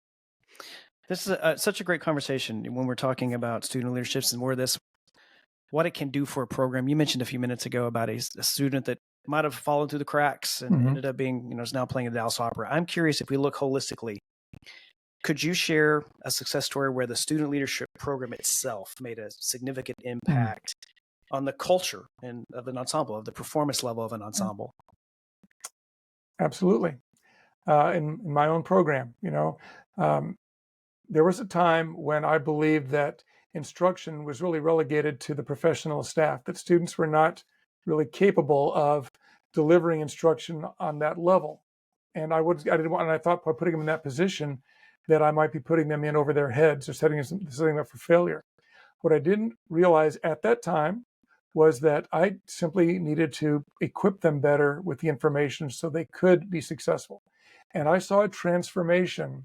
This is such a great conversation when we're talking about student leaderships and what it can do for a program. You mentioned a few minutes ago about a student that might have fallen through the cracks and ended up being, is now playing at the Dallas Opera. I'm curious, if we look holistically, could you share a success story where the student leadership program itself made a significant impact on the culture of an ensemble, of the performance level of an ensemble? Absolutely. In my own program, there was a time when I believed that instruction was really relegated to the professional staff, that students were not really capable of delivering instruction on that level. And I thought by putting them in that position that I might be putting them in over their heads or setting them up for failure. What I didn't realize at that time was that I simply needed to equip them better with the information so they could be successful. And I saw a transformation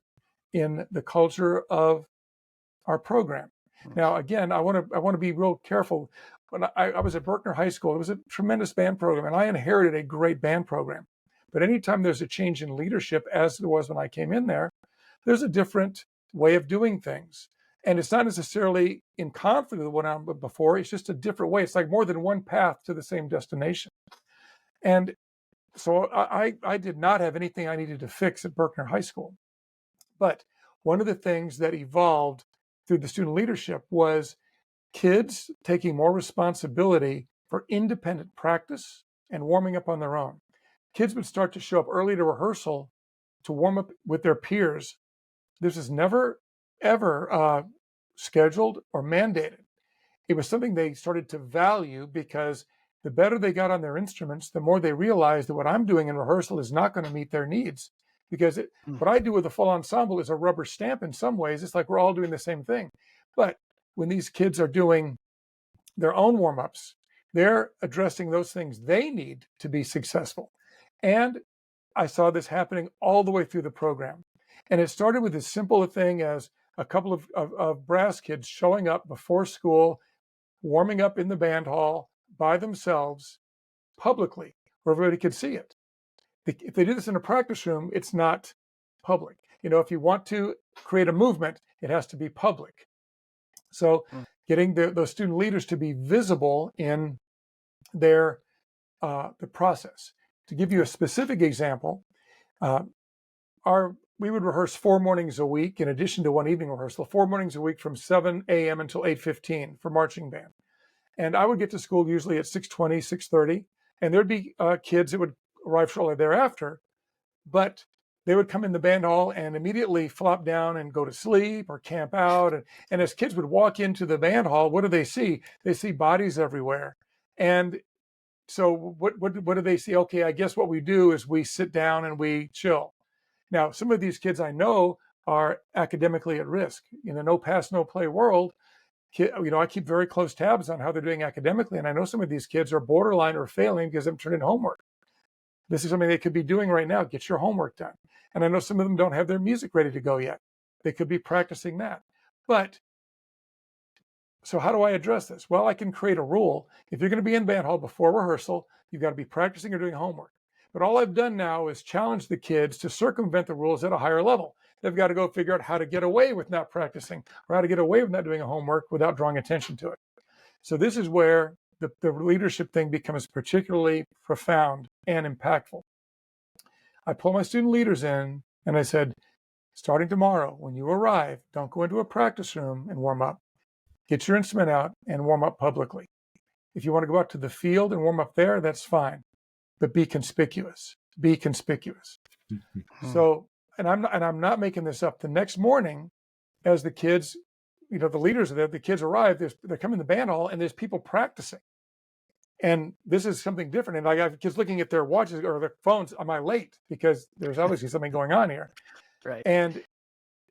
in the culture of our program. Now, again, I want to be real careful. When I was at Berkner High School, it was a tremendous band program, and I inherited a great band program. But anytime there's a change in leadership, as there was when I came in there, there's a different way of doing things. And it's not necessarily in conflict with what I'm before, it's just a different way. It's like more than one path to the same destination. And so I did not have anything I needed to fix at Berkner High School. But one of the things that evolved through the student leadership was kids taking more responsibility for independent practice and warming up on their own. Kids would start to show up early to rehearsal to warm up with their peers. This is never, ever scheduled or mandated. It was something they started to value because the better they got on their instruments, the more they realized that what I'm doing in rehearsal is not going to meet their needs. Because what I do with a full ensemble is a rubber stamp in some ways. It's like we're all doing the same thing. But when these kids are doing their own warm-ups, they're addressing those things they need to be successful. And I saw this happening all the way through the program. And it started with as simple a thing as a couple of brass kids showing up before school, warming up in the band hall by themselves publicly, where everybody could see it. If they do this in a practice room, it's not public. If you want to create a movement, it has to be public. So getting those student leaders to be visible in their the process. To give you a specific example, we would rehearse 4 mornings a week in addition to one evening rehearsal, 4 mornings a week from 7 a.m. until 8:15 for marching band. And I would get to school usually at 6:20, 6:30, and there'd be kids that would arrive shortly thereafter, but they would come in the band hall and immediately flop down and go to sleep or camp out. And as kids would walk into the band hall, what do they see? They see bodies everywhere. And so what do they see? Okay, I guess what we do is we sit down and we chill. Now, some of these kids I know are academically at risk. In a no pass, no play world, I keep very close tabs on how they're doing academically. And I know some of these kids are borderline or failing because they haven't turned in homework. This is something they could be doing right now. Get your homework done. And I know some of them don't have their music ready to go yet. They could be practicing that. But so how do I address this? Well, I can create a rule. If you're going to be in band hall before rehearsal, you've got to be practicing or doing homework. But all I've done now is challenge the kids to circumvent the rules at a higher level. They've got to go figure out how to get away with not practicing or how to get away with not doing a homework without drawing attention to it. So this is where the leadership thing becomes particularly profound and impactful. I pull my student leaders in and I said, starting tomorrow, when you arrive, don't go into a practice room and warm up. Get your instrument out and warm up publicly. If you want to go out to the field and warm up there, that's fine. But be conspicuous. Be conspicuous. So, and I'm not making this up. The next morning, as the kids, the leaders are there, the kids arrive, they're coming to the band hall and there's people practicing. And this is something different. And I have kids looking at their watches or their phones. Am I late? Because there's obviously something going on here. Right. And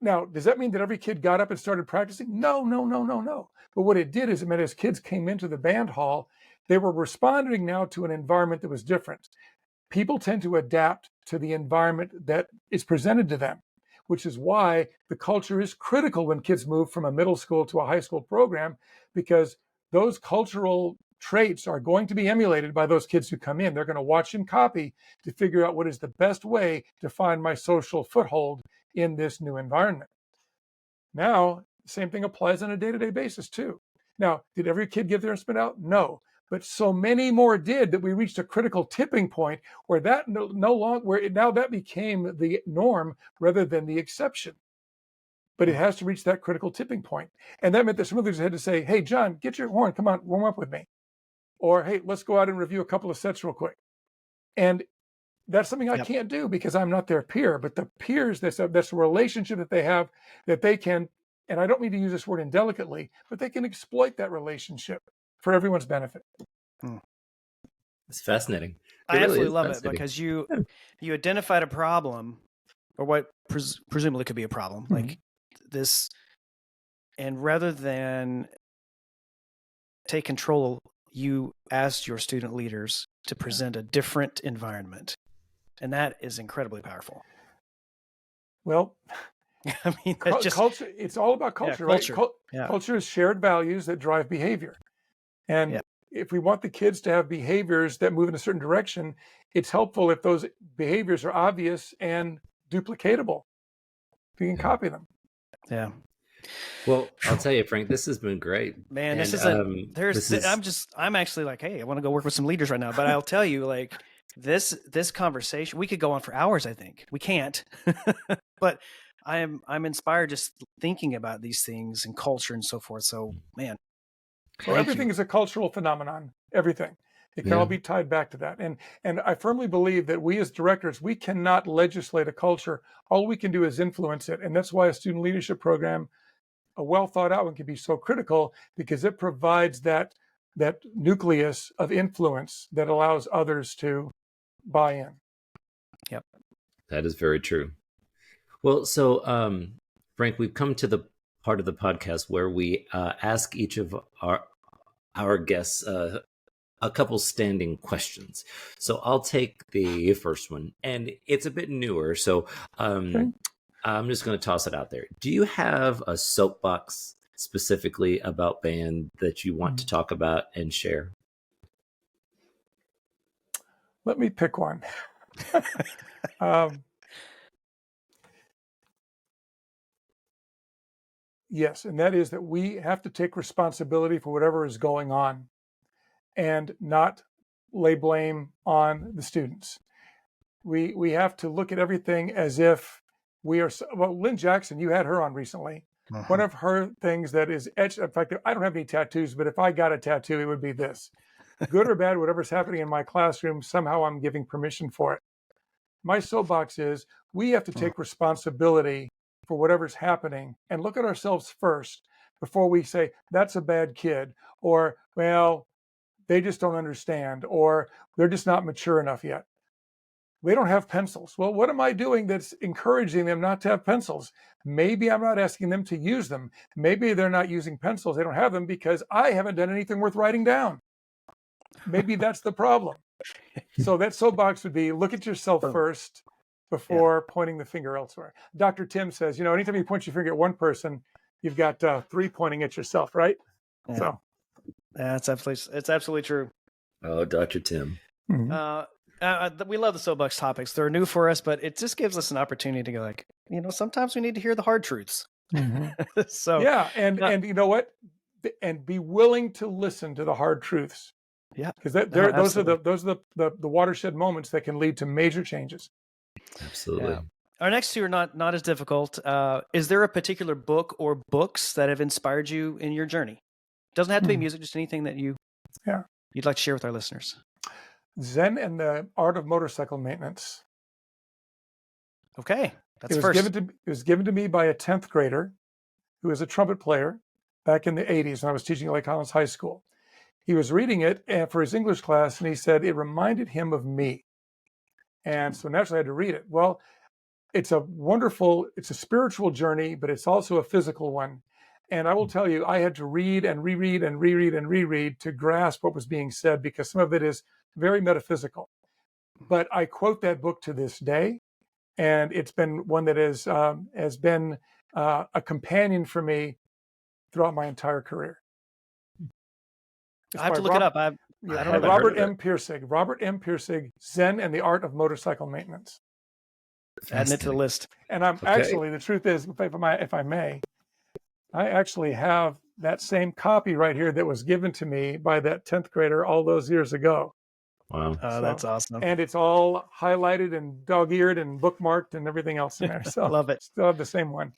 now, does that mean that every kid got up and started practicing? No. But what it did is it meant as kids came into the band hall, they were responding now to an environment that was different. People tend to adapt to the environment that is presented to them, which is why the culture is critical when kids move from a middle school to a high school program, because those cultural traits are going to be emulated by those kids who come in. They're going to watch and copy to figure out what is the best way to find my social foothold in this new environment. Now, the same thing applies on a day-to-day basis too. Now, did every kid give their instrument out? No, but so many more did that we reached a critical tipping point where that now that became the norm rather than the exception. But it has to reach that critical tipping point. And that meant that some of these had to say, hey, John, get your horn, come on, warm up with me. Or, hey, let's go out and review a couple of sets real quick. And that's something I can't do because I'm not their peer. But the peers, that's a relationship that they have that they can, and I don't mean to use this word indelicately, but they can exploit that relationship for everyone's benefit. It's fascinating. I absolutely love it because you identified a problem, or what presumably could be a problem, like this, and rather than take control you asked your student leaders to present a different environment. And that is incredibly powerful. Well, I mean, that's just culture, it's all about culture, culture. right? Yeah. Culture is shared values that drive behavior. And if we want the kids to have behaviors that move in a certain direction, it's helpful if those behaviors are obvious and duplicatable. If you can copy them. Yeah. Well, I'll tell you, Frank, this has been great. Man, And, I'm actually like, hey, I want to go work with some leaders right now. But I'll tell you, like, this conversation, we could go on for hours, I think. We can't. But I'm inspired just thinking about these things and culture and so forth. So, man. Well, everything is a cultural phenomenon. Everything. It can all be tied back to that. And I firmly believe that we as directors, we cannot legislate a culture. All we can do is influence it. And that's why a student leadership program, a well thought out one, can be so critical, because it provides that nucleus of influence that allows others to buy in. Yep. That is very true. Well, so Frank, we've come to the part of the podcast where we ask each of our guests a couple standing questions. So I'll take the first one, and it's a bit newer. So I'm just going to toss it out there. Do you have a soapbox specifically about band that you want to talk about and share? Let me pick one. Yes, and that is that we have to take responsibility for whatever is going on and not lay blame on the students. We have to look at everything as if we are, well, Lynn Jackson, you had her on recently. One of her things that is etched, in fact, I don't have any tattoos, but if I got a tattoo, it would be this. Good or bad, whatever's happening in my classroom, somehow I'm giving permission for it. My soapbox is we have to take responsibility for whatever's happening and look at ourselves first before we say, that's a bad kid, or, well, they just don't understand, or they're just not mature enough yet. They don't have pencils. Well, what am I doing that's encouraging them not to have pencils? Maybe I'm not asking them to use them. Maybe they're not using pencils. They don't have them because I haven't done anything worth writing down. Maybe that's the problem. So that soapbox would be, look at yourself first before pointing the finger elsewhere. Dr. Tim says, anytime you point your finger at one person, you've got 3 pointing at yourself, right? Yeah. So it's absolutely true. Oh, Dr. Tim. We love the soapbox topics. They're new for us, but it just gives us an opportunity to go like, sometimes we need to hear the hard truths. So yeah, and you know what? And be willing to listen to the hard truths. Yeah, because those are the watershed moments that can lead to major changes. Absolutely. Yeah. Our next two are not as difficult. Is there a particular book or books that have inspired you in your journey? Doesn't have to be music, just anything that you'd like to share with our listeners. Zen and the Art of Motorcycle Maintenance. Okay, that's it was given to me by a 10th grader who was a trumpet player back in the 80s when I was teaching at Lake Collins High School. He was reading it for his English class, and he said it reminded him of me. And so naturally I had to read it. Well, it's a spiritual journey, but it's also a physical one. And I will tell you, I had to read and reread and reread and reread to grasp what was being said, because some of it is very metaphysical. But I quote that book to this day, and it's been one that has been a companion for me throughout my entire career. I have to look it up. I don't know. Robert M. Pirsig, Zen and the Art of Motorcycle Maintenance. Adding it to the list. And I'm actually, the truth is, if I may, I actually have that same copy right here that was given to me by that 10th grader all those years ago. Wow. That's awesome. And it's all highlighted and dog-eared and bookmarked and everything else in there. So love it. Still have the same one.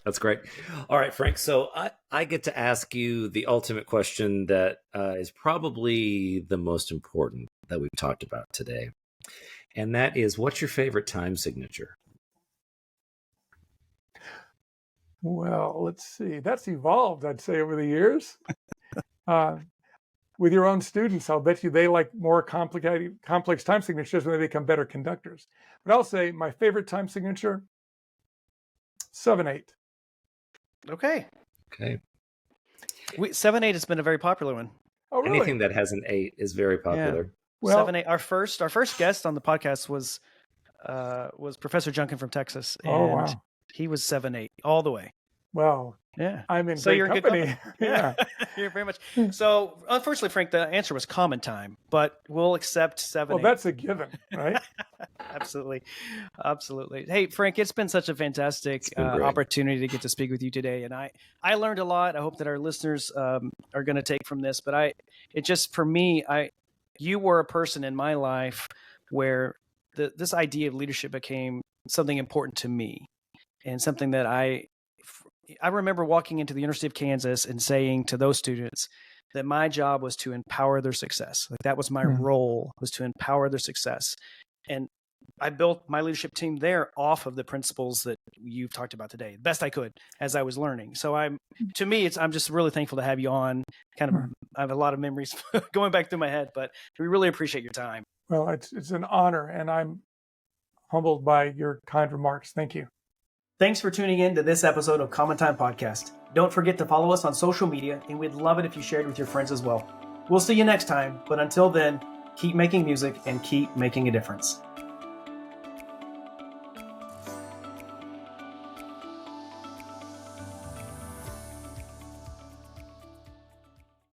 That's great. All right, Frank. So I get to ask you the ultimate question that is probably the most important that we've talked about today. And that is, what's your favorite time signature? Well, let's see. That's evolved, I'd say, over the years. With your own students, I'll bet you they like more complex time signatures when they become better conductors. But I'll say my favorite time signature, 7/8. Okay. 7/8 has been a very popular one. Oh, really? Anything that has an 8 is very popular. Well, 7, 8. Our first guest on the podcast was Professor Junkin from Texas, oh, and wow. he was 7, 8 all the way. Well, Yeah. I'm in So great you're in good company. Yeah, you're very much. So unfortunately, Frank, the answer was common time, but we'll accept 7, Well, 8. that's a given, right? Absolutely. Absolutely. Hey, Frank, it's been such a fantastic It's been great. opportunity to get to speak with you today. And I learned a lot. I hope that our listeners are going to take from this, but it just, for me, you were a person in my life where this idea of leadership became something important to me, and something that I remember walking into the University of Kansas and saying to those students that my job was to empower their success. Like, that was my role, was to empower their success. And I built my leadership team there off of the principles that you've talked about today, the best I could as I was learning. So I'm just really thankful to have you on. I have a lot of memories going back through my head, but we really appreciate your time. Well, it's an honor, and I'm humbled by your kind remarks. Thank you. Thanks for tuning in to this episode of Common Time Podcast. Don't forget to follow us on social media, and we'd love it if you shared with your friends as well. We'll see you next time, but until then, keep making music and keep making a difference.